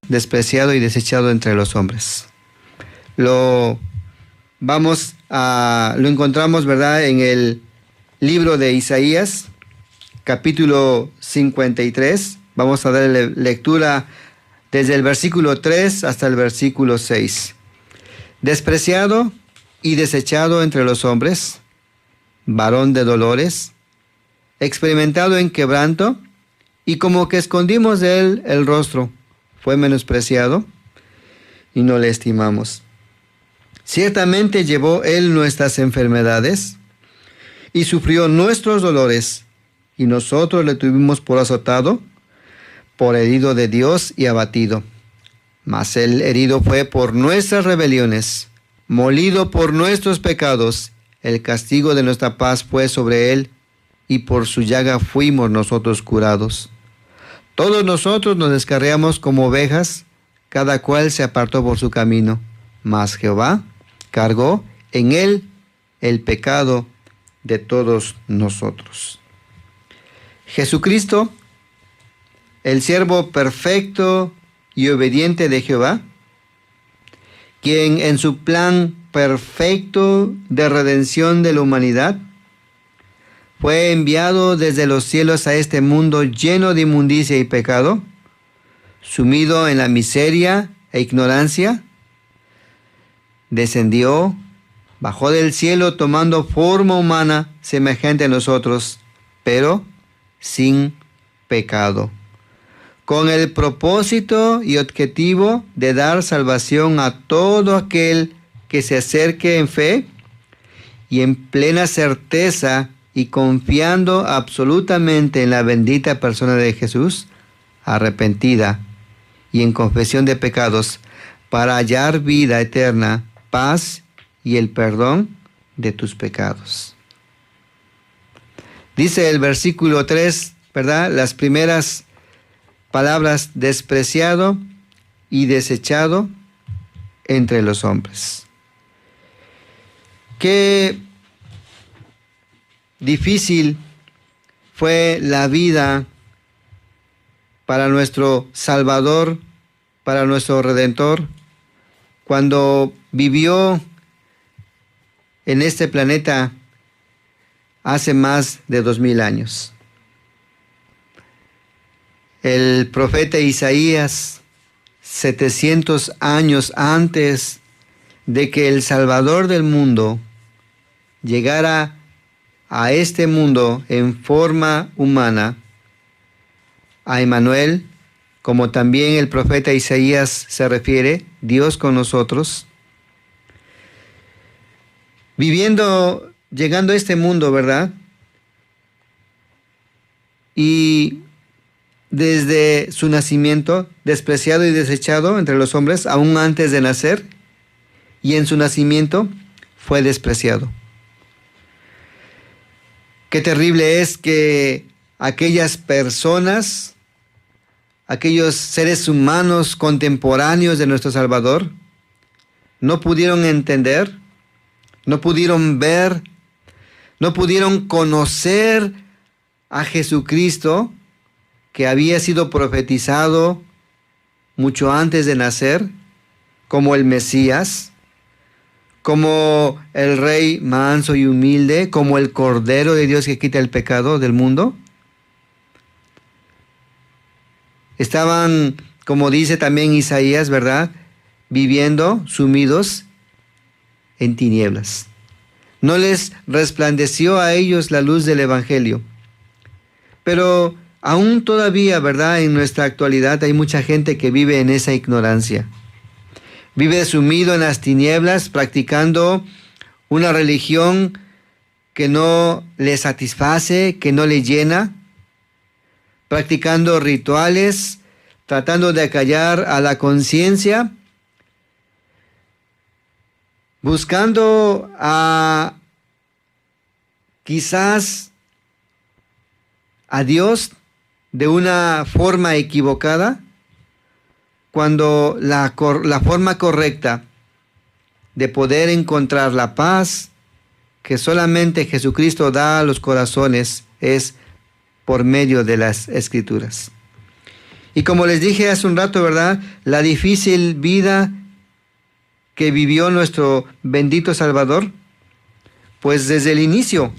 despreciado y desechado entre los hombres. Lo encontramos, ¿verdad?, en el libro de Isaías, capítulo 53. Vamos a darle lectura desde el versículo 3 hasta el versículo 6. Despreciado y desechado entre los hombres, varón de dolores, experimentado en quebranto, y como que escondimos de él el rostro, fue menospreciado y no le estimamos. Ciertamente llevó él nuestras enfermedades y sufrió nuestros dolores, y nosotros le tuvimos por azotado, por herido de Dios y abatido. Mas él herido fue por nuestras rebeliones, molido por nuestros pecados. El castigo de nuestra paz fue sobre él, y por su llaga fuimos nosotros curados. Todos nosotros nos descarriamos como ovejas, cada cual se apartó por su camino. Mas Jehová cargó en él el pecado de todos nosotros. Jesucristo, el siervo perfecto y obediente de Jehová, quien en su plan perfecto de redención de la humanidad, fue enviado desde los cielos a este mundo lleno de inmundicia y pecado, sumido en la miseria e ignorancia, descendió, bajó del cielo tomando forma humana semejante a nosotros, pero sin pecado, con el propósito y objetivo de dar salvación a todo aquel que se acerque en fe y en plena certeza y confiando absolutamente en la bendita persona de Jesús, arrepentida y en confesión de pecados, para hallar vida eterna, paz y el perdón de tus pecados. Dice el versículo 3, ¿verdad?, las primeras palabras: despreciado y desechado entre los hombres. Qué difícil fue la vida para nuestro Salvador, para nuestro Redentor, cuando vivió en este planeta hace más de 2000 años. El profeta Isaías, 700 años antes de que el Salvador del mundo llegara a este mundo en forma humana, a Emmanuel, como también el profeta Isaías se refiere, Dios con nosotros, llegando a este mundo, ¿verdad? Y desde su nacimiento, despreciado y desechado entre los hombres, aún antes de nacer, y en su nacimiento fue despreciado. Qué terrible es que aquellas personas, aquellos seres humanos contemporáneos de nuestro Salvador, no pudieron entender, no pudieron ver, no pudieron conocer a Jesucristo, que había sido profetizado mucho antes de nacer, como el Mesías, como el Rey manso y humilde, como el Cordero de Dios que quita el pecado del mundo. Estaban, como dice también Isaías, ¿verdad?, viviendo sumidos en tinieblas. No les resplandeció a ellos la luz del Evangelio. Pero aún todavía, ¿verdad?, en nuestra actualidad hay mucha gente que vive en esa ignorancia. Vive sumido en las tinieblas, practicando una religión que no le satisface, que no le llena, practicando rituales, tratando de acallar a la conciencia, buscando quizás a Dios de una forma equivocada, cuando la forma correcta de poder encontrar la paz que solamente Jesucristo da a los corazones es por medio de las Escrituras. Y como les dije hace un rato, ¿verdad? La difícil vida que vivió nuestro bendito Salvador, pues desde el inicio,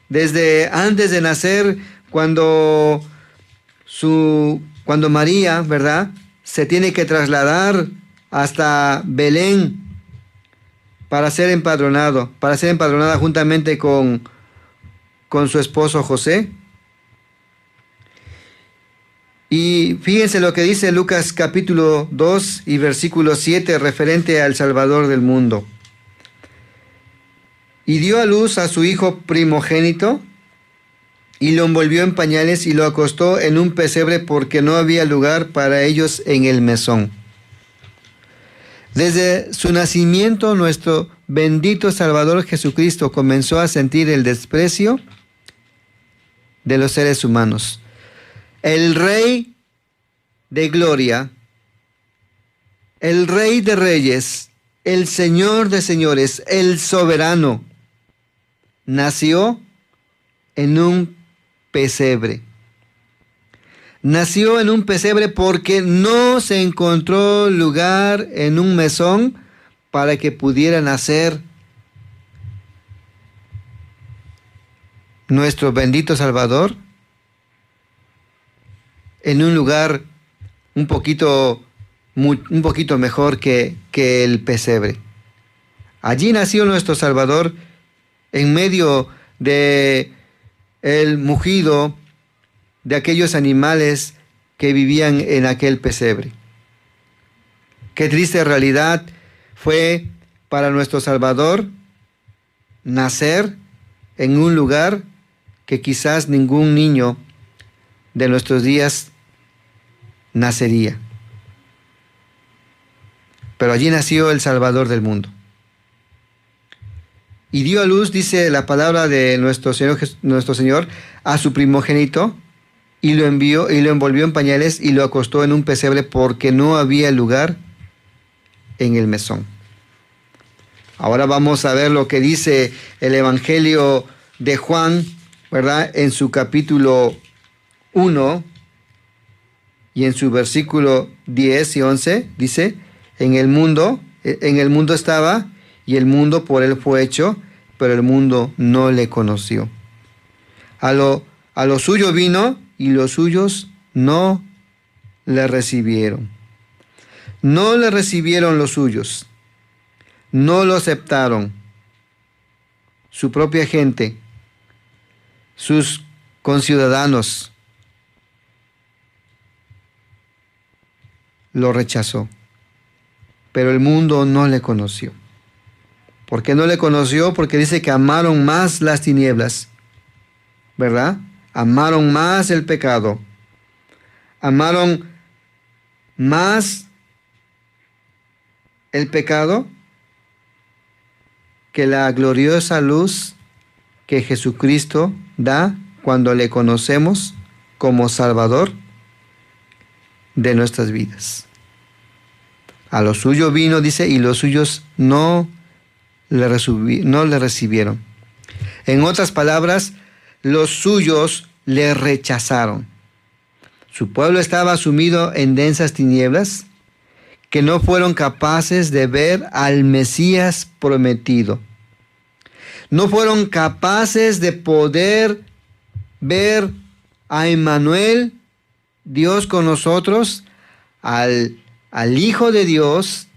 desde antes de nacer, cuando María, ¿verdad?, se tiene que trasladar hasta Belén para ser empadronada juntamente con su esposo José. Y fíjense lo que dice Lucas capítulo 2 y versículo 7 referente al Salvador del mundo. Y dio a luz a su hijo primogénito, y lo envolvió en pañales y lo acostó en un pesebre porque no había lugar para ellos en el mesón. Desde su nacimiento, nuestro bendito Salvador Jesucristo comenzó a sentir el desprecio de los seres humanos. El Rey de gloria, el Rey de reyes, el Señor de señores, el soberano, nació en un pesebre. Nació en un pesebre porque no se encontró lugar en un mesón para que pudiera nacer nuestro bendito Salvador en un lugar un poquito mejor que el pesebre. Allí nació nuestro Salvador en medio de el mugido de aquellos animales que vivían en aquel pesebre. Qué triste realidad fue para nuestro Salvador nacer en un lugar que quizás ningún niño de nuestros días nacería. Pero allí nació el Salvador del mundo. Y dio a luz, dice la palabra de nuestro Señor, a su primogénito, y lo envolvió en pañales y lo acostó en un pesebre porque no había lugar en el mesón. Ahora vamos a ver lo que dice el Evangelio de Juan, ¿verdad? En su capítulo 1 y en su versículo 10 y 11, dice: en el mundo estaba, y el mundo por él fue hecho, pero el mundo no le conoció. A lo suyo vino, y los suyos no le recibieron. No le recibieron los suyos. No lo aceptaron. Su propia gente, sus conciudadanos, lo rechazó. Pero el mundo no le conoció. ¿Por qué no le conoció? Porque dice que amaron más las tinieblas, ¿verdad? Amaron más el pecado. Amaron más el pecado que la gloriosa luz que Jesucristo da cuando le conocemos como Salvador de nuestras vidas. A lo suyo vino, dice, y los suyos no le recibieron. En otras palabras, los suyos le rechazaron. Su pueblo estaba sumido en densas tinieblas que no fueron capaces de ver al Mesías prometido. No fueron capaces de poder ver a Emmanuel, Dios con nosotros, al Hijo de Dios.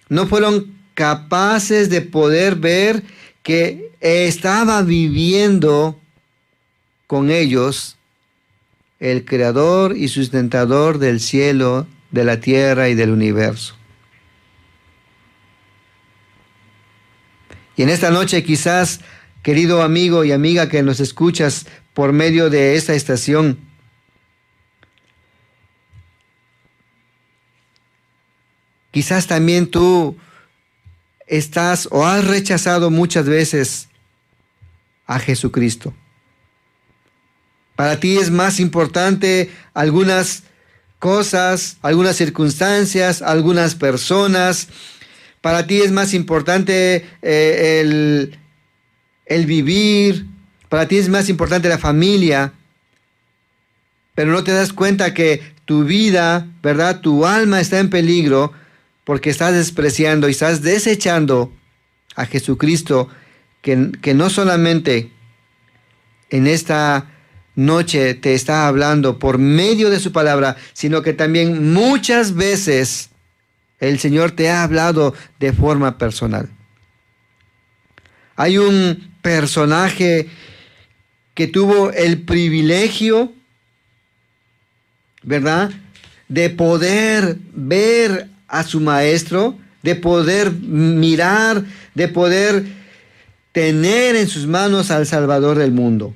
No fueron capaces de poder ver que estaba viviendo con ellos el Creador y sustentador del cielo, de la tierra y del universo. Y en esta noche quizás, querido amigo y amiga que nos escuchas por medio de esta estación, quizás también tú estás o has rechazado muchas veces a Jesucristo. Para ti es más importante algunas cosas, algunas circunstancias, algunas personas. Para ti es más importante el vivir. Para ti es más importante la familia. Pero no te das cuenta que tu vida, ¿verdad? Tu alma está en peligro porque estás despreciando y estás desechando a Jesucristo, que no solamente en esta noche te está hablando por medio de su palabra, sino que también muchas veces el Señor te ha hablado de forma personal. Hay un personaje que tuvo el privilegio, ¿verdad?, de poder ver a su maestro, de poder mirar, de poder tener en sus manos al Salvador del mundo.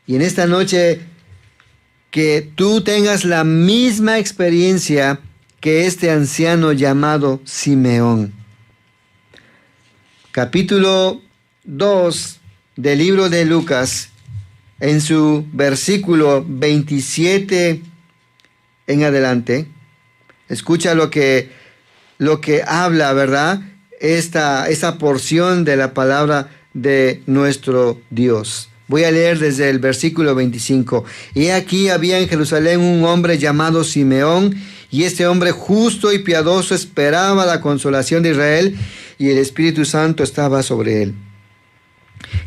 Y en esta noche, que tú tengas la misma experiencia que este anciano llamado Simeón. Capítulo 2 del libro de Lucas, en su versículo 27 en adelante, escucha lo que habla, ¿verdad? Esa porción de la palabra de nuestro Dios. Voy a leer desde el versículo 25. Y aquí había en Jerusalén un hombre llamado Simeón, y este hombre justo y piadoso esperaba la consolación de Israel, y el Espíritu Santo estaba sobre él.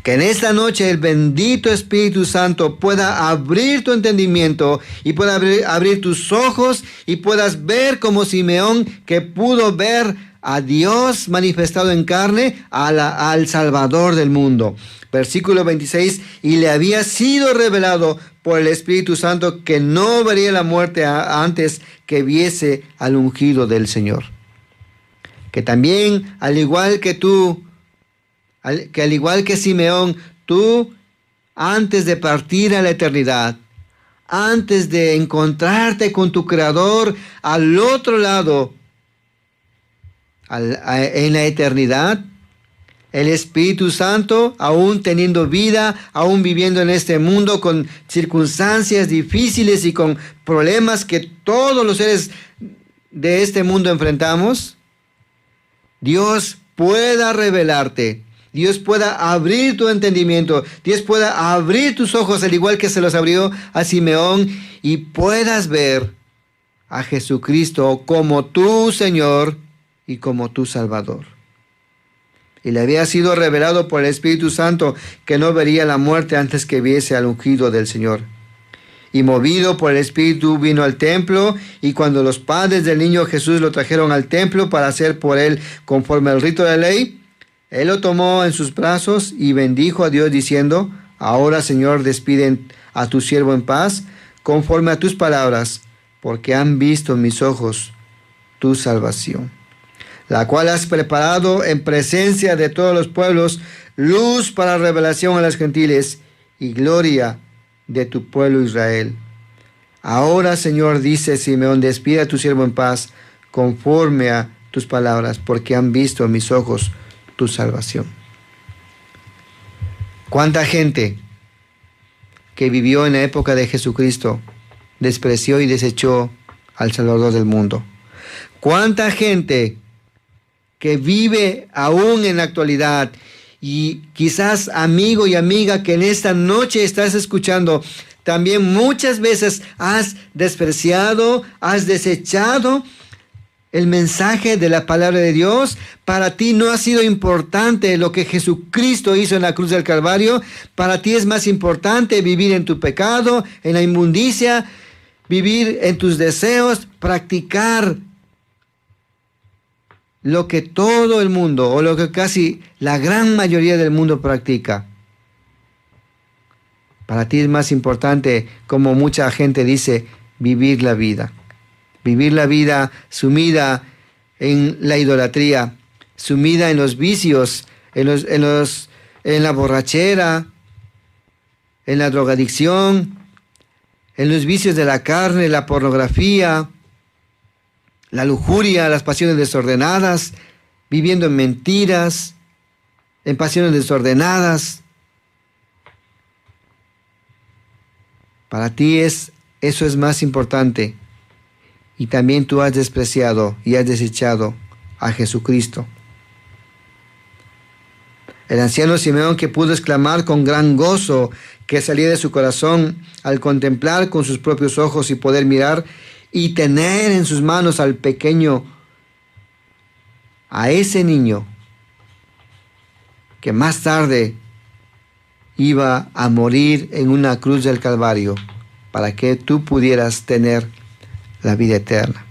Que en esta noche el bendito Espíritu Santo pueda abrir tu entendimiento y pueda abrir tus ojos y puedas ver como Simeón, que pudo ver a Dios manifestado en carne, al Salvador del mundo. Versículo 26, y le había sido revelado por el Espíritu Santo que no vería la muerte antes que viese al ungido del Señor. Que también, al igual que Simeón, tú, antes de partir a la eternidad, antes de encontrarte con tu Creador al otro lado, en la eternidad, el Espíritu Santo, aún teniendo vida, aún viviendo en este mundo con circunstancias difíciles y con problemas que todos los seres de este mundo enfrentamos, Dios pueda revelarte, Dios pueda abrir tu entendimiento, Dios pueda abrir tus ojos, al igual que se los abrió a Simeón, y puedas ver a Jesucristo como tu Señor y como tu Salvador. Y le había sido revelado por el Espíritu Santo que no vería la muerte antes que viese al ungido del Señor. Y movido por el Espíritu vino al templo, y cuando los padres del niño Jesús lo trajeron al templo para hacer por él conforme al rito de la ley, él lo tomó en sus brazos y bendijo a Dios diciendo: ahora, Señor, despiden a tu siervo en paz, conforme a tus palabras, porque han visto mis ojos tu salvación, la cual has preparado en presencia de todos los pueblos, luz para revelación a los gentiles y gloria de tu pueblo Israel. Ahora, Señor, dice Simeón, despide a tu siervo en paz, conforme a tus palabras, porque han visto mis ojos tu salvación. ¿Cuánta gente que vivió en la época de Jesucristo despreció y desechó al Salvador del mundo? ¿Cuánta gente que vive aún en la actualidad, y quizás amigo y amiga que en esta noche estás escuchando, también muchas veces has despreciado, has desechado el mensaje de la palabra de Dios? Para ti no ha sido importante lo que Jesucristo hizo en la cruz del Calvario. Para ti es más importante vivir en tu pecado, en la inmundicia, vivir en tus deseos, practicar lo que todo el mundo, o lo que casi la gran mayoría del mundo practica. Para ti es más importante, como mucha gente dice, vivir la vida. Vivir la vida sumida en la idolatría, sumida en los vicios, en la borrachera, en la drogadicción, en los vicios de la carne, la pornografía, la lujuria, las pasiones desordenadas, viviendo en mentiras, en pasiones desordenadas. Para ti eso es más importante. Y también tú has despreciado y has desechado a Jesucristo. El anciano Simeón, que pudo exclamar con gran gozo que salía de su corazón al contemplar con sus propios ojos y poder mirar y tener en sus manos al pequeño, a ese niño que más tarde iba a morir en una cruz del Calvario para que tú pudieras tener la vida eterna.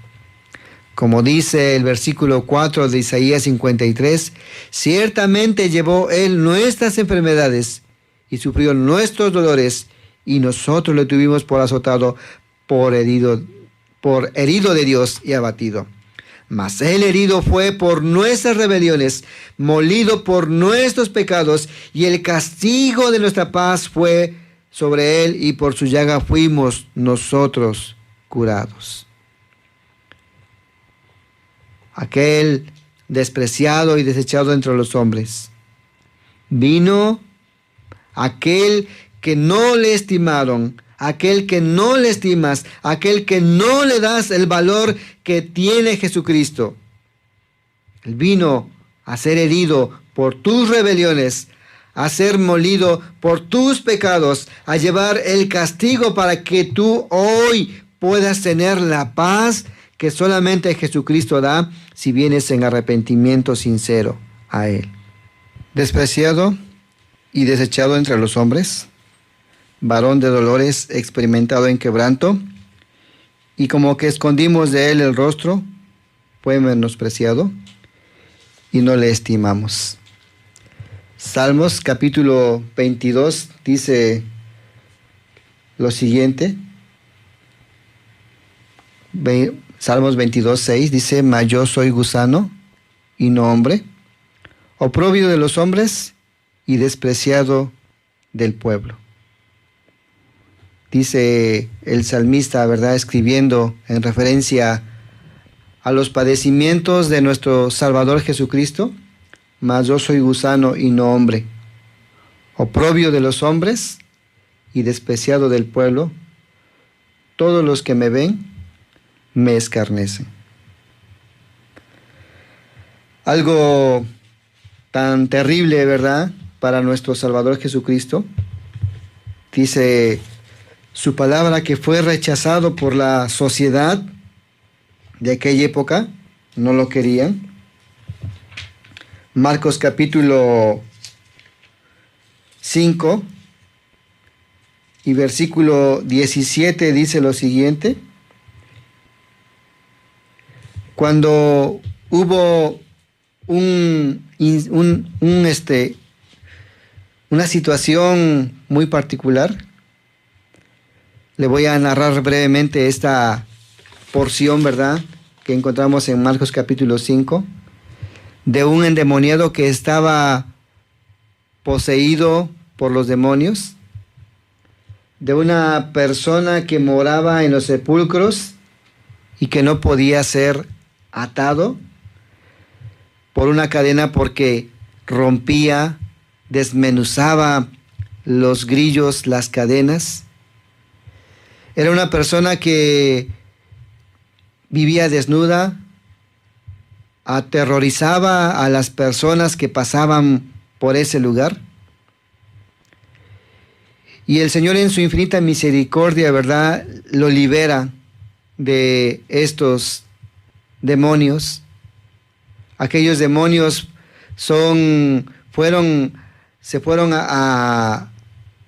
Como dice el versículo 4 de Isaías 53, ciertamente llevó Él nuestras enfermedades y sufrió nuestros dolores, y nosotros lo tuvimos por azotado, por herido de Dios y abatido. Mas Él herido fue por nuestras rebeliones, molido por nuestros pecados, y el castigo de nuestra paz fue sobre Él, y por su llaga fuimos nosotros curados. Aquel despreciado y desechado entre los hombres. Vino aquel que no le estimaron, aquel que no le estimas, aquel que no le das el valor que tiene Jesucristo. Él vino a ser herido por tus rebeliones, a ser molido por tus pecados, a llevar el castigo para que tú hoy puedas tener la paz que solamente Jesucristo da si vienes en arrepentimiento sincero a Él. Despreciado y desechado entre los hombres, varón de dolores, experimentado en quebranto, y como que escondimos de Él el rostro, fue menospreciado y no le estimamos. Salmos capítulo 22 dice lo siguiente. Salmos 22, 6 dice, mas yo soy gusano y no hombre, oprobio de los hombres y despreciado del pueblo. Dice el salmista, ¿verdad?, escribiendo en referencia a los padecimientos de nuestro Salvador Jesucristo, mas yo soy gusano y no hombre, oprobio de los hombres y despreciado del pueblo. Todos los que me ven me escarnecen. Algo tan terrible, ¿verdad?, para nuestro Salvador Jesucristo. Dice su palabra que fue rechazado por la sociedad de aquella época, no lo querían. Marcos capítulo 5 y versículo 17 dice lo siguiente. Cuando hubo una situación muy particular, le voy a narrar brevemente esta porción, ¿verdad?, que encontramos en Marcos capítulo 5, de un endemoniado que estaba poseído por los demonios, de una persona que moraba en los sepulcros y que no podía ser atado por una cadena porque rompía, desmenuzaba los grillos, las cadenas. Era una persona que vivía desnuda, aterrorizaba a las personas que pasaban por ese lugar. Y el Señor en su infinita misericordia, ¿verdad?, lo libera de estos demonios. Aquellos demonios se fueron a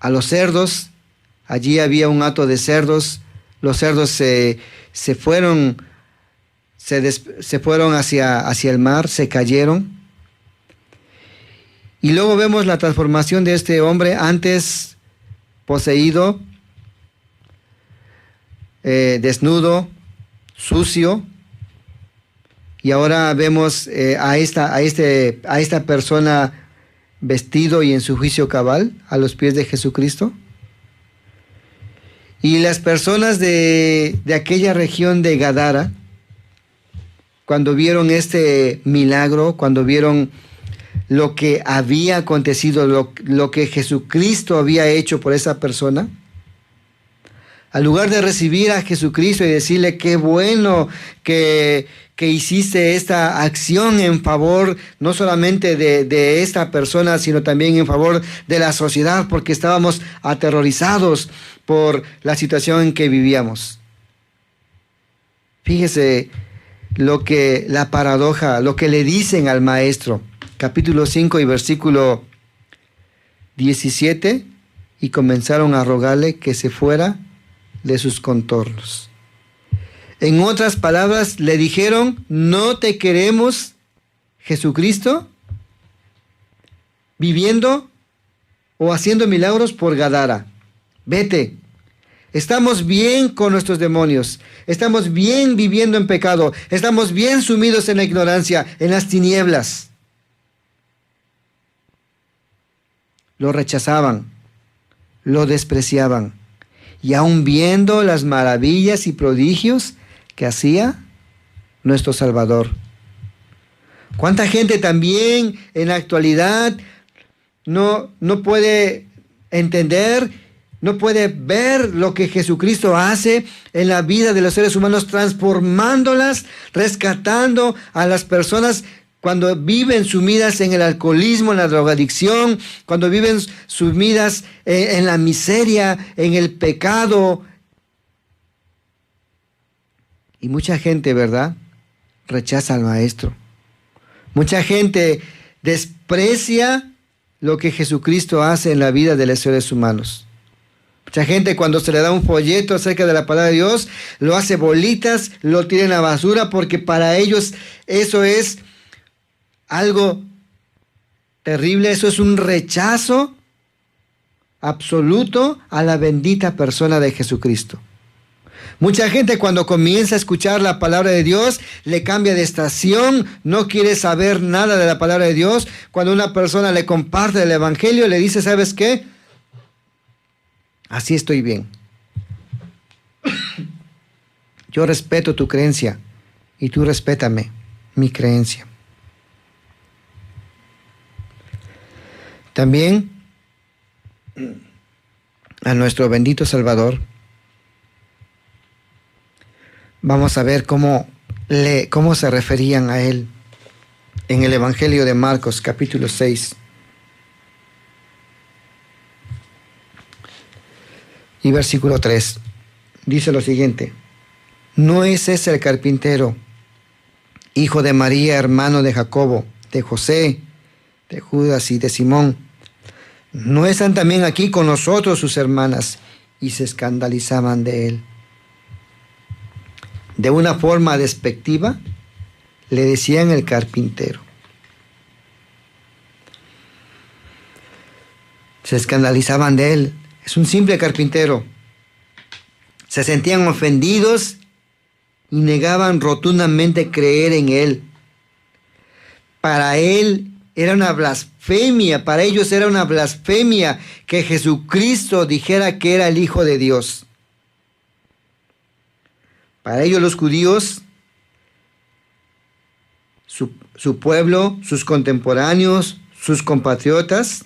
los cerdos. Allí había un hato de cerdos. Los cerdos se fueron hacia el mar, se cayeron. Y luego vemos la transformación de este hombre, antes poseído, desnudo, sucio, y ahora vemos a esta persona vestido y en su juicio cabal a los pies de Jesucristo. Y las personas de aquella región de Gadara, cuando vieron este milagro, cuando vieron lo que había acontecido, lo que Jesucristo había hecho por esa persona, Al lugar de recibir a Jesucristo y decirle qué bueno que hiciste esta acción en favor no solamente de esta persona, sino también en favor de la sociedad, porque estábamos aterrorizados por la situación en que vivíamos. Fíjese la paradoja, lo que le dicen al maestro, capítulo 5 y versículo 17, y comenzaron a rogarle que se fuera de sus contornos. En otras palabras, le dijeron: no te queremos, Jesucristo, viviendo o haciendo milagros por Gadara. Vete. Estamos bien con nuestros demonios. Estamos bien viviendo en pecado. Estamos bien sumidos en la ignorancia, en las tinieblas. Lo rechazaban, lo despreciaban. Y aun viendo las maravillas y prodigios que hacía nuestro Salvador. ¿Cuánta gente también en la actualidad no puede entender, no puede ver lo que Jesucristo hace en la vida de los seres humanos, transformándolas, rescatando a las personas cuando viven sumidas en el alcoholismo, en la drogadicción, cuando viven sumidas en la miseria, en el pecado? Y mucha gente, ¿verdad?, rechaza al Maestro. Mucha gente desprecia lo que Jesucristo hace en la vida de los seres humanos. Mucha gente, cuando se le da un folleto acerca de la palabra de Dios, lo hace bolitas, lo tira en la basura, porque para ellos eso es algo terrible, eso es un rechazo absoluto a la bendita persona de Jesucristo. Mucha gente, cuando comienza a escuchar la palabra de Dios, le cambia de estación, no quiere saber nada de la palabra de Dios. Cuando una persona le comparte el evangelio, le dice: ¿sabes qué? Así estoy bien. Yo respeto tu creencia y tú respétame mi creencia. También a nuestro bendito Salvador, vamos a ver cómo se referían a él en el Evangelio de Marcos, capítulo 6. Y versículo 3. Dice lo siguiente: ¿no es ese el carpintero, hijo de María, hermano de Jacobo, de José, de Judas y de Simón? ¿No están también aquí con nosotros sus hermanas? Y se escandalizaban de él. De una forma despectiva, le decían el carpintero. Se escandalizaban de él. Es un simple carpintero. Se sentían ofendidos y negaban rotundamente creer en él. Para él era una blasfemia, para ellos era una blasfemia que Jesucristo dijera que era el Hijo de Dios. Para ellos, los judíos, su pueblo, sus contemporáneos, sus compatriotas,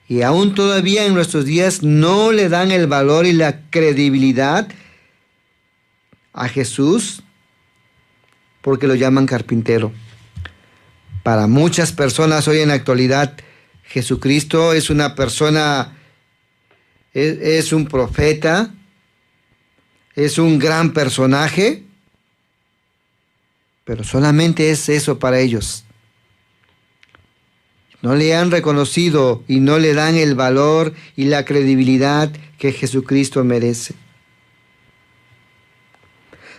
y aún todavía en nuestros días no le dan el valor y la credibilidad a Jesús, porque lo llaman carpintero. Para muchas personas hoy en la actualidad, Jesucristo es una persona, es un profeta, es un gran personaje, pero solamente es eso para ellos. No le han reconocido y no le dan el valor y la credibilidad que Jesucristo merece.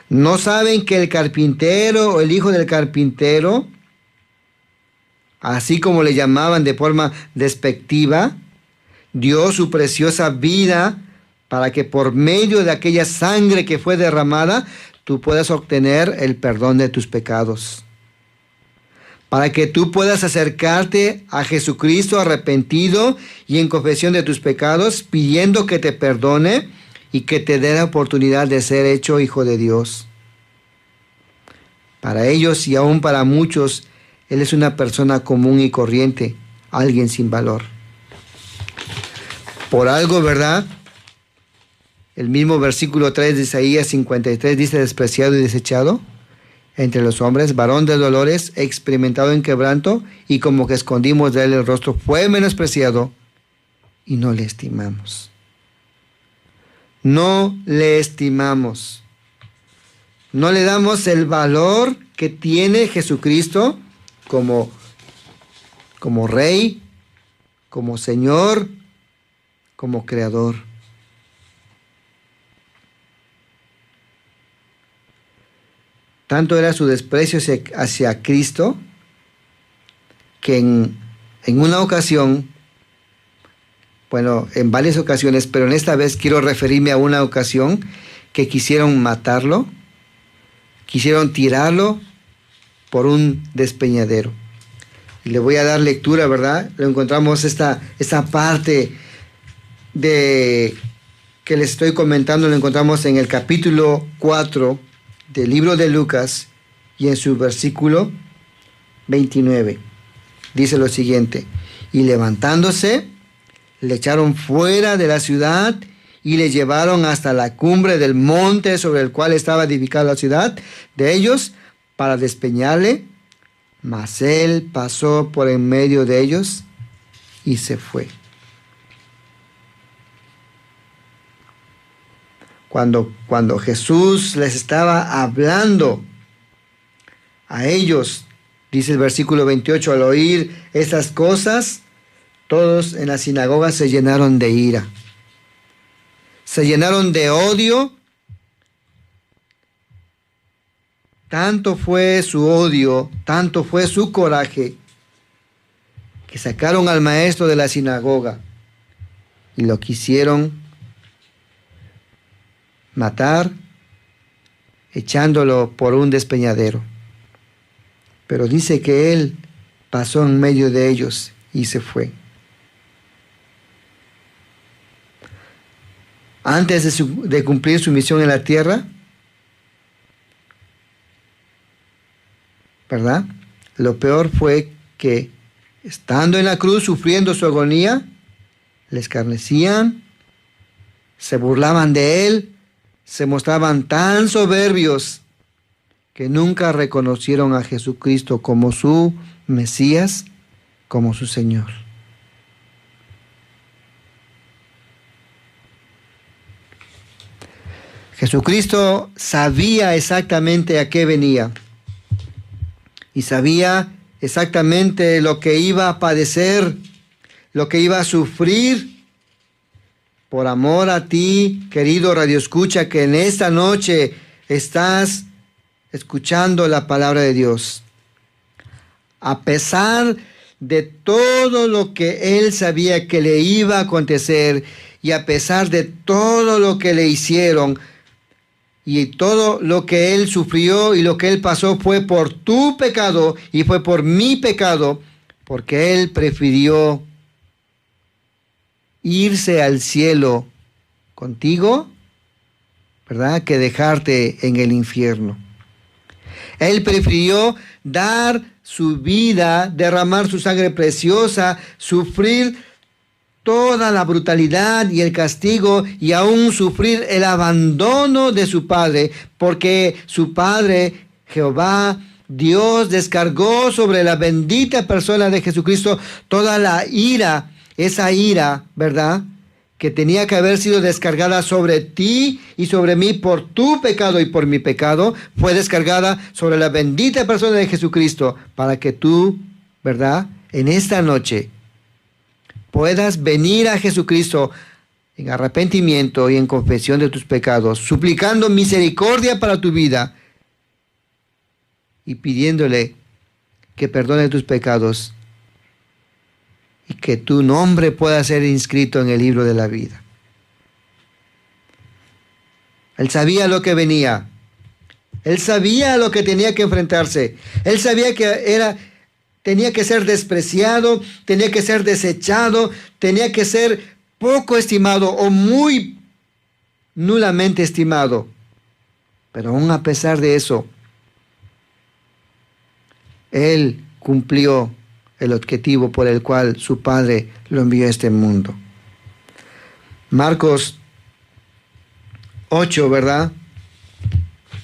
No saben que el carpintero o el hijo del carpintero, así como le llamaban de forma despectiva, dio su preciosa vida para que por medio de aquella sangre que fue derramada, tú puedas obtener el perdón de tus pecados. Para que tú puedas acercarte a Jesucristo arrepentido y en confesión de tus pecados, pidiendo que te perdone y que te dé la oportunidad de ser hecho hijo de Dios. Para ellos y aún para muchos, Él es una persona común y corriente, alguien sin valor. Por algo, ¿verdad?, El mismo versículo 3 de Isaías 53 dice: despreciado y desechado entre los hombres, varón de dolores, experimentado en quebranto, y como que escondimos de él el rostro, fue menospreciado y no le estimamos. No le estimamos. No le damos el valor que tiene Jesucristo como Rey, como Señor, como Creador. Tanto era su desprecio hacia Cristo que en una ocasión, bueno, en varias ocasiones, pero en esta vez quiero referirme a una ocasión que quisieron matarlo, quisieron tirarlo por un despeñadero. Y le voy a dar lectura, ¿verdad? Lo encontramos esta parte de que les estoy comentando, lo encontramos en el capítulo 4 del libro de Lucas y en su versículo 29. Dice lo siguiente: y levantándose, le echaron fuera de la ciudad y le llevaron hasta la cumbre del monte sobre el cual estaba edificada la ciudad de ellos para despeñarle, mas él pasó por en medio de ellos y se fue. Cuando Jesús les estaba hablando a ellos, dice el versículo 28, al oír estas cosas, todos en la sinagoga se llenaron de ira. Se llenaron de odio. Tanto fue su odio, tanto fue su coraje, que sacaron al maestro de la sinagoga y lo quisieron matar, echándolo por un despeñadero. Pero dice que él pasó en medio de ellos y se fue. Antes de cumplir su misión en la tierra, ¿verdad? Lo peor fue que, estando en la cruz, sufriendo su agonía, le escarnecían, se burlaban de él, se mostraban tan soberbios que nunca reconocieron a Jesucristo como su Mesías, como su Señor. Jesucristo sabía exactamente a qué venía y sabía exactamente lo que iba a padecer, lo que iba a sufrir por amor a ti, querido radioescucha, que en esta noche estás escuchando la palabra de Dios. A pesar de todo lo que él sabía que le iba a acontecer y a pesar de todo lo que le hicieron y todo lo que él sufrió y lo que él pasó, fue por tu pecado y fue por mi pecado, porque él prefirió irse al cielo contigo, ¿verdad?, que dejarte en el infierno. Él prefirió dar su vida, derramar su sangre preciosa, sufrir toda la brutalidad y el castigo y aún sufrir el abandono de su Padre, porque su Padre, Jehová, Dios, descargó sobre la bendita persona de Jesucristo toda la ira, esa ira, ¿verdad?, que tenía que haber sido descargada sobre ti y sobre mí por tu pecado y por mi pecado, fue descargada sobre la bendita persona de Jesucristo para que tú, ¿verdad?, en esta noche puedas venir a Jesucristo en arrepentimiento y en confesión de tus pecados, suplicando misericordia para tu vida y pidiéndole que perdone tus pecados y que tu nombre pueda ser inscrito en el libro de la vida. Él sabía lo que venía. Él sabía lo que tenía que enfrentarse. Él sabía que tenía que ser despreciado, tenía que ser desechado, tenía que ser poco estimado o muy nulamente estimado. Pero aún a pesar de eso, él cumplió el objetivo por el cual su Padre lo envió a este mundo. Marcos 8, ¿verdad?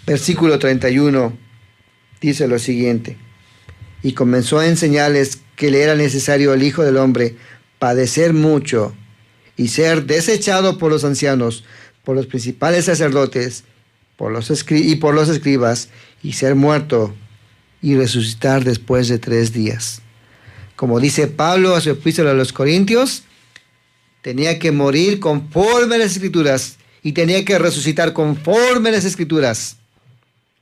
Versículo 31 dice lo siguiente: y comenzó a enseñarles que le era necesario al Hijo del Hombre padecer mucho y ser desechado por los ancianos, por los principales sacerdotes, por los escribas, y ser muerto y resucitar después de 3 días. Como dice Pablo a su epístola a los Corintios, tenía que morir conforme a las Escrituras y tenía que resucitar conforme a las Escrituras.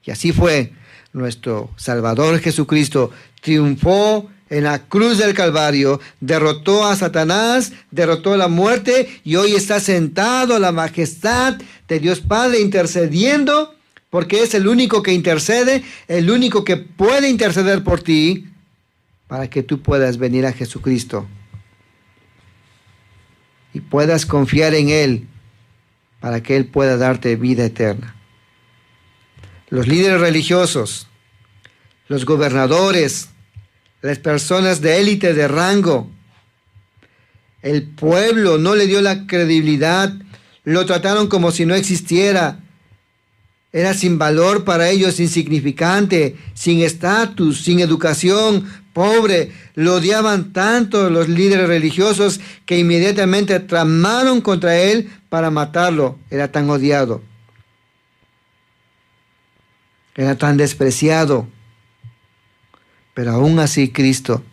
Y así fue. Nuestro Salvador Jesucristo triunfó en la cruz del Calvario, derrotó a Satanás, derrotó la muerte y hoy está sentado a la majestad de Dios Padre intercediendo, porque es el único que intercede, el único que puede interceder por ti para que tú puedas venir a Jesucristo y puedas confiar en Él para que Él pueda darte vida eterna. Los líderes religiosos, los gobernadores, las personas de élite de rango, el pueblo no le dio la credibilidad, lo trataron como si no existiera. Era sin valor para ellos, insignificante, sin estatus, sin educación, pobre. Lo odiaban tanto los líderes religiosos que inmediatamente tramaron contra él para matarlo. Era tan odiado. Era tan despreciado. Pero aún así Cristo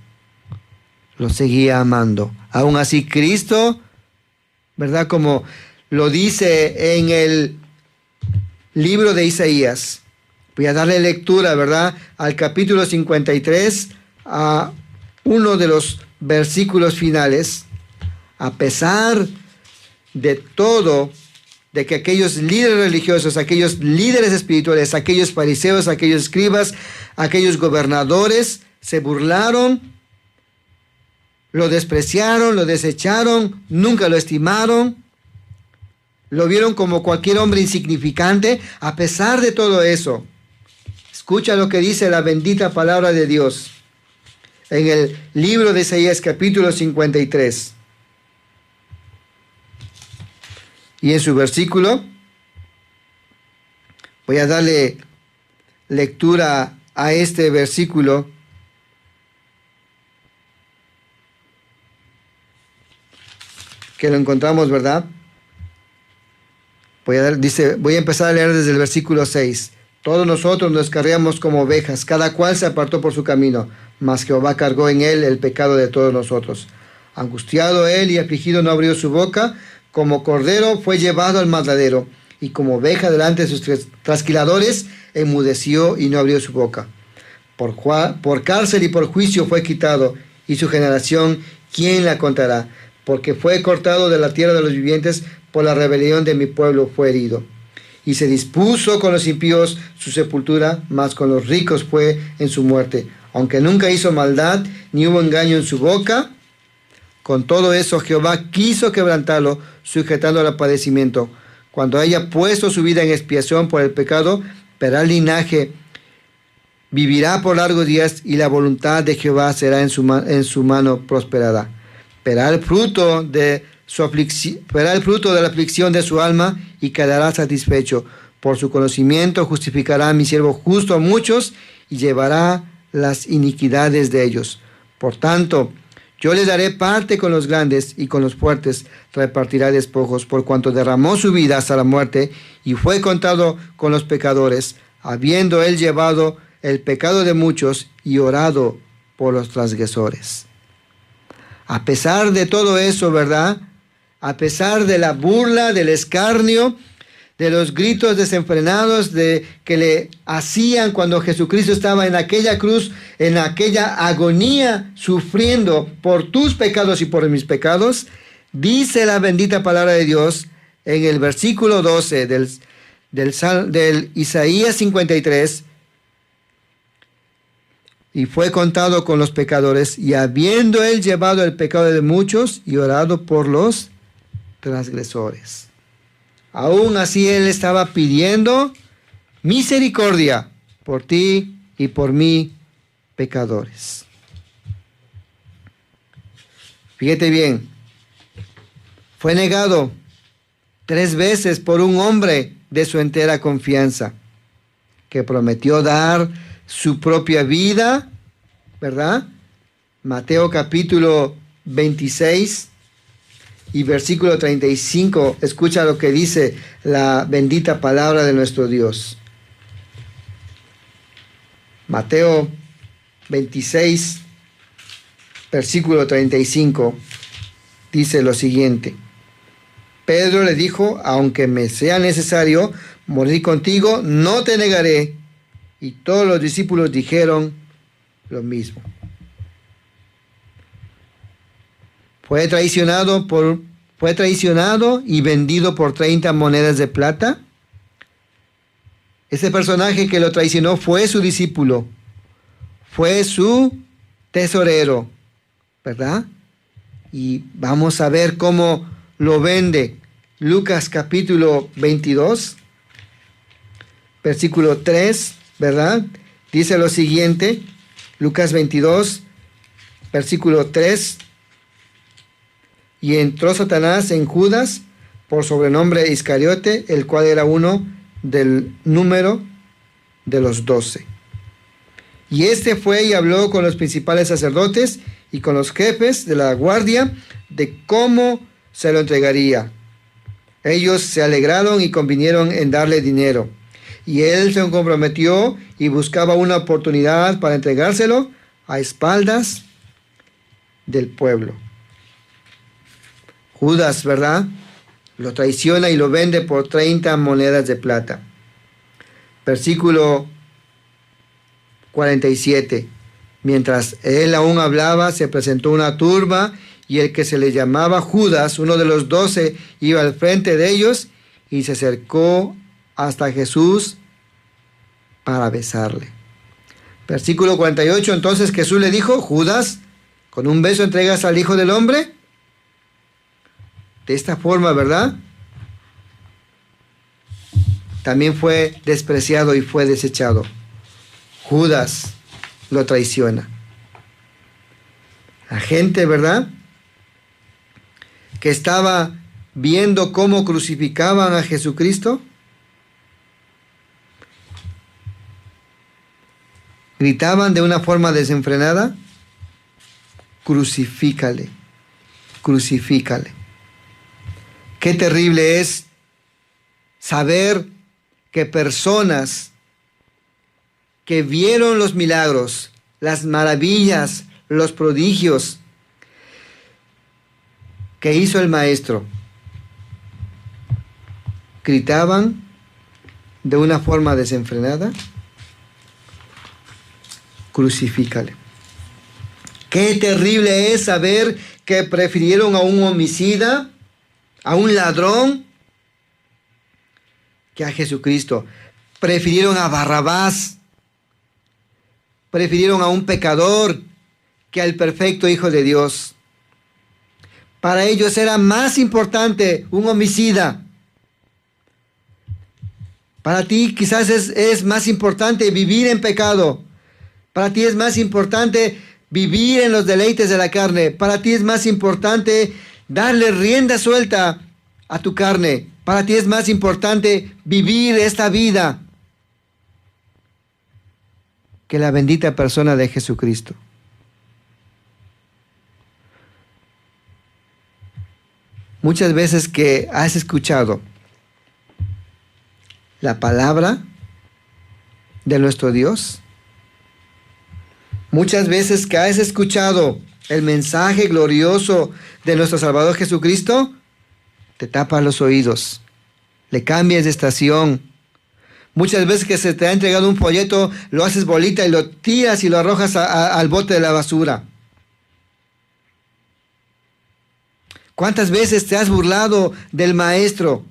lo seguía amando. Aún así Cristo, ¿verdad? Como lo dice en el libro de Isaías. Voy a darle lectura, ¿verdad? Al capítulo 53, a uno de los versículos finales. A pesar de todo, de que aquellos líderes religiosos, aquellos líderes espirituales, aquellos fariseos, aquellos escribas, aquellos gobernadores se burlaron, lo despreciaron, lo desecharon, nunca lo estimaron, lo vieron como cualquier hombre insignificante. A pesar de todo eso, escucha lo que dice la bendita palabra de Dios en el libro de Isaías capítulo 53. Y en su versículo, voy a darle lectura a este versículo. Que lo encontramos, ¿verdad? Voy a empezar a leer desde el versículo 6. Todos nosotros nos cargamos como ovejas, cada cual se apartó por su camino, mas Jehová cargó en él el pecado de todos nosotros. Angustiado él y afligido no abrió su boca, como cordero fue llevado al matadero, y como oveja delante de sus trasquiladores, enmudeció y no abrió su boca. Por cárcel y por juicio fue quitado, y su generación, ¿quién la contará? Porque fue cortado de la tierra de los vivientes, por la rebelión de mi pueblo fue herido. Y se dispuso con los impíos su sepultura, mas con los ricos fue en su muerte. Aunque nunca hizo maldad, ni hubo engaño en su boca, con todo eso Jehová quiso quebrantarlo, sujetándolo al padecimiento. Cuando haya puesto su vida en expiación por el pecado, verá el linaje, vivirá por largos días, y la voluntad de Jehová será en su mano prosperada. Verá el fruto de la aflicción de su alma y quedará satisfecho. Por su conocimiento justificará a mi siervo justo a muchos y llevará las iniquidades de ellos. Por tanto, yo le daré parte con los grandes y con los fuertes repartirá despojos, por cuanto derramó su vida hasta la muerte y fue contado con los pecadores, habiendo él llevado el pecado de muchos y orado por los transgresores. A pesar de todo eso, ¿verdad? A pesar de la burla, del escarnio, de los gritos desenfrenados que le hacían cuando Jesucristo estaba en aquella cruz, en aquella agonía, sufriendo por tus pecados y por mis pecados, dice la bendita palabra de Dios en el versículo 12 del Isaías 53, y fue contado con los pecadores, y habiendo él llevado el pecado de muchos y orado por los transgresores. Aún así él estaba pidiendo misericordia por ti y por mí, pecadores. Fíjate bien, fue negado 3 veces por un hombre de su entera confianza, que prometió dar su propia vida, ¿verdad? Mateo capítulo 26 y versículo 35, escucha lo que dice la bendita palabra de nuestro Dios. Mateo 26, versículo 35, dice lo siguiente. Pedro le dijo, aunque me sea necesario morir contigo, no te negaré. Y todos los discípulos dijeron lo mismo. Fue traicionado y vendido por 30 monedas de plata. Ese personaje que lo traicionó fue su discípulo, fue su tesorero, ¿verdad? Y vamos a ver cómo lo vende. Lucas capítulo 22, versículo 3, ¿verdad? Dice lo siguiente, Lucas 22, versículo 3. Y entró Satanás en Judas, por sobrenombre Iscariote, el cual era uno del número de los 12. Y este fue y habló con los principales sacerdotes y con los jefes de la guardia de cómo se lo entregaría. Ellos se alegraron y convinieron en darle dinero. Y él se comprometió y buscaba una oportunidad para entregárselo a espaldas del pueblo. Judas, ¿verdad? Lo traiciona y lo vende por 30 monedas de plata. Versículo 47. Mientras él aún hablaba, se presentó una turba, y el que se le llamaba Judas, uno de los 12, iba al frente de ellos y se acercó hasta Jesús para besarle. Versículo 48. Entonces Jesús le dijo, Judas, ¿con un beso entregas al Hijo del Hombre? De esta forma, ¿verdad? También fue despreciado y fue desechado. Judas lo traiciona. La gente, ¿verdad?, que estaba viendo cómo crucificaban a Jesucristo, gritaban de una forma desenfrenada, crucifícale, crucifícale. Qué terrible es saber que personas que vieron los milagros, las maravillas, los prodigios que hizo el Maestro, gritaban de una forma desenfrenada, crucifícale. Qué terrible es saber que prefirieron a un homicida, a un ladrón, que a Jesucristo. Prefirieron a Barrabás, prefirieron a un pecador que al perfecto Hijo de Dios. Para ellos era más importante un homicida. Para ti quizás es más importante vivir en pecado. Para ti es más importante vivir en los deleites de la carne. Para ti es más importante darle rienda suelta a tu carne. Para ti es más importante vivir esta vida que la bendita persona de Jesucristo. Muchas veces que has escuchado la palabra de nuestro Dios, muchas veces que has escuchado el mensaje glorioso de nuestro Salvador Jesucristo, te tapas los oídos, le cambias de estación. Muchas veces que se te ha entregado un folleto, lo haces bolita y lo tiras y lo arrojas al bote de la basura. ¿Cuántas veces te has burlado del Maestro,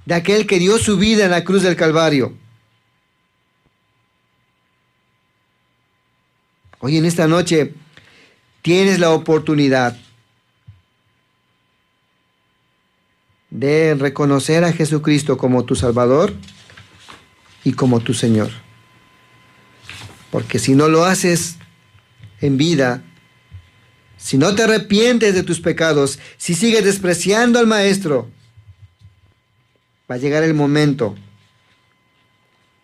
de aquel que dio su vida en la cruz del Calvario? Hoy en esta noche tienes la oportunidad de reconocer a Jesucristo como tu Salvador y como tu Señor. Porque si no lo haces en vida, si no te arrepientes de tus pecados, si sigues despreciando al Maestro, va a llegar el momento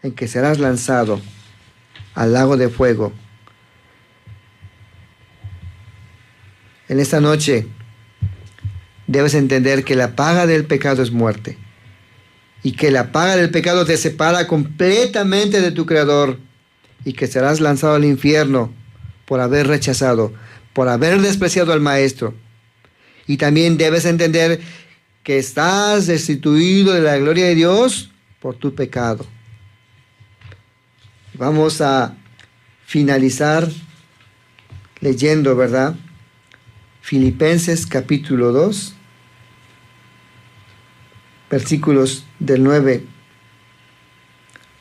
en que serás lanzado al lago de fuego. En esta noche debes entender que la paga del pecado es muerte, y que la paga del pecado te separa completamente de tu Creador, y que serás lanzado al infierno por haber rechazado, por haber despreciado al Maestro. Y también debes entender que estás destituido de la gloria de Dios por tu pecado. Vamos a finalizar leyendo, ¿verdad? Filipenses capítulo 2, versículos del 9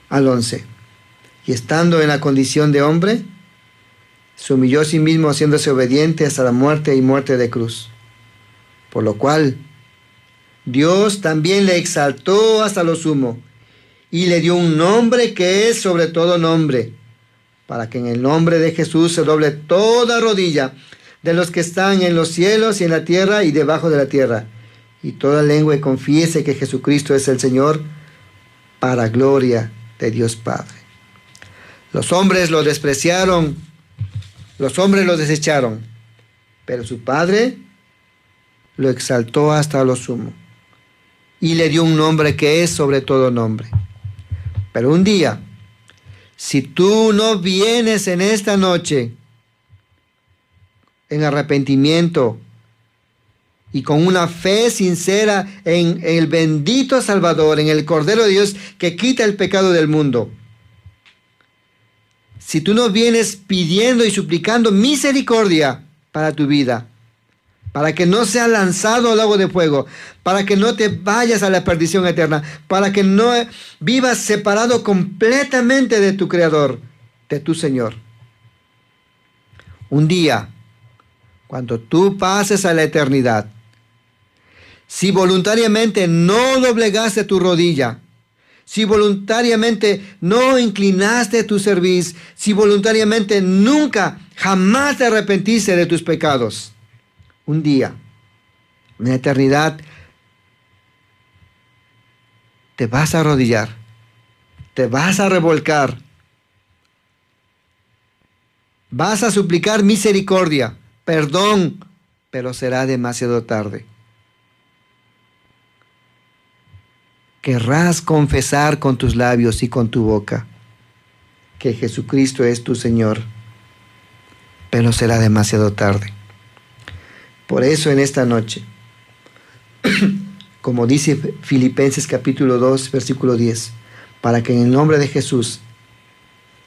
al 11. Y estando en la condición de hombre, se humilló a sí mismo, haciéndose obediente hasta la muerte y muerte de cruz. Por lo cual, Dios también le exaltó hasta lo sumo, y le dio un nombre que es sobre todo nombre, para que en el nombre de Jesús se doble toda rodilla de los que están en los cielos y en la tierra y debajo de la tierra, y toda lengua confiese que Jesucristo es el Señor, para gloria de Dios Padre. Los hombres lo despreciaron, los hombres lo desecharon, pero su Padre lo exaltó hasta lo sumo, y le dio un nombre que es sobre todo nombre. Pero un día, si tú no vienes en esta noche en arrepentimiento y con una fe sincera en el bendito Salvador, en el Cordero de Dios que quita el pecado del mundo, si tú no vienes pidiendo y suplicando misericordia para tu vida, para que no seas lanzado al lago de fuego, para que no te vayas a la perdición eterna, para que no vivas separado completamente de tu Creador, de tu Señor. Un día, cuando tú pases a la eternidad, si voluntariamente no doblegaste tu rodilla, si voluntariamente no inclinaste tu cerviz, si voluntariamente nunca, jamás te arrepentiste de tus pecados, un día, en la eternidad, te vas a arrodillar, te vas a revolcar, vas a suplicar misericordia, perdón, pero será demasiado tarde. Querrás confesar con tus labios y con tu boca que Jesucristo es tu Señor, pero será demasiado tarde. Por eso en esta noche, como dice Filipenses capítulo 2, versículo 10, para que en el nombre de Jesús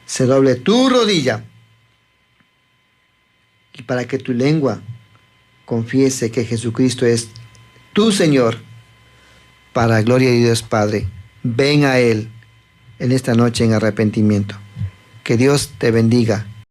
se doble tu rodilla y para que tu lengua confiese que Jesucristo es tu Señor, para gloria de Dios Padre. Ven a Él en esta noche en arrepentimiento. Que Dios te bendiga